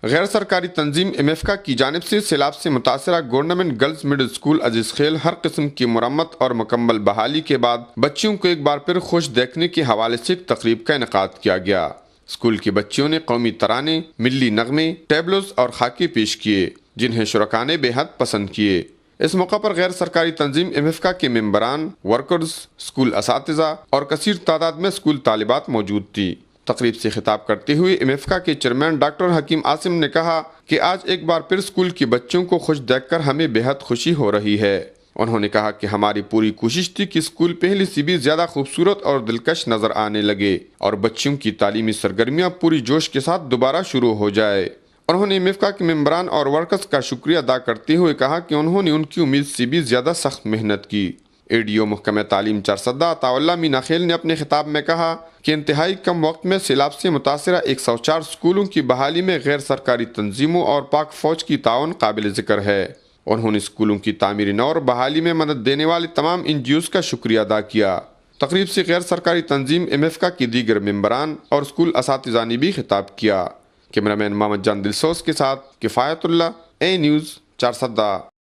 غیر سرکاری تنظیم امیفکا کی جانب سے سیلاب سے متاثرہ گورنمنٹ گرلز مڈل اسکول عزیز خیل ہر قسم کی مرمت اور مکمل بحالی کے بعد بچیوں کو ایک بار پھر خوش دیکھنے کے حوالے سے ایک تقریب کا انعقاد کیا گیا۔ اسکول کی بچیوں نے قومی ترانے، ملی نغمے، ٹیبلوز اور خاکے پیش کیے جنہیں شرکاء نے بے حد پسند کیے۔ اس موقع پر غیر سرکاری تنظیم امیفکا کے ممبران، ورکرز، اسکول اساتذہ اور کثیر تعداد میں اسکول طالبات موجود تھی۔ تقریب سے خطاب کرتے ہوئے امیفکا کے چیئرمین ڈاکٹر حکیم عاصم نے کہا کہ آج ایک بار پھر اسکول کی بچوں کو خوش دیکھ کر ہمیں بے حد خوشی ہو رہی ہے۔ انہوں نے کہا کہ ہماری پوری کوشش تھی کہ اسکول پہلے سے بھی زیادہ خوبصورت اور دلکش نظر آنے لگے اور بچوں کی تعلیمی سرگرمیاں پوری جوش کے ساتھ دوبارہ شروع ہو جائے۔ انہوں نے امیفکا کے ممبران اور ورکرز کا شکریہ ادا کرتے ہوئے کہا کہ انہوں نے ان کی امید سے بھی زیادہ سخت محنت کی۔ اے ڈی او محکمہ تعلیم چارسدہ عطا اللہ مینا خیل نے اپنے خطاب میں کہا کہ انتہائی کم وقت میں سیلاب سے متاثرہ 104 اسکولوں کی بحالی میں غیر سرکاری تنظیموں اور پاک فوج کی تعاون قابل ذکر ہے۔ انہوں نے اسکولوں کی تعمیر نو اور بحالی میں مدد دینے والے تمام این جی اوز کا شکریہ ادا کیا۔ تقریب سے غیر سرکاری تنظیم امیفکا کی دیگر ممبران اور اسکول اساتذہ نے بھی خطاب کیا۔ کیمرہ مین محمد جان دلسوز کے ساتھ کفایت اللہ، اے نیوز چارسدہ۔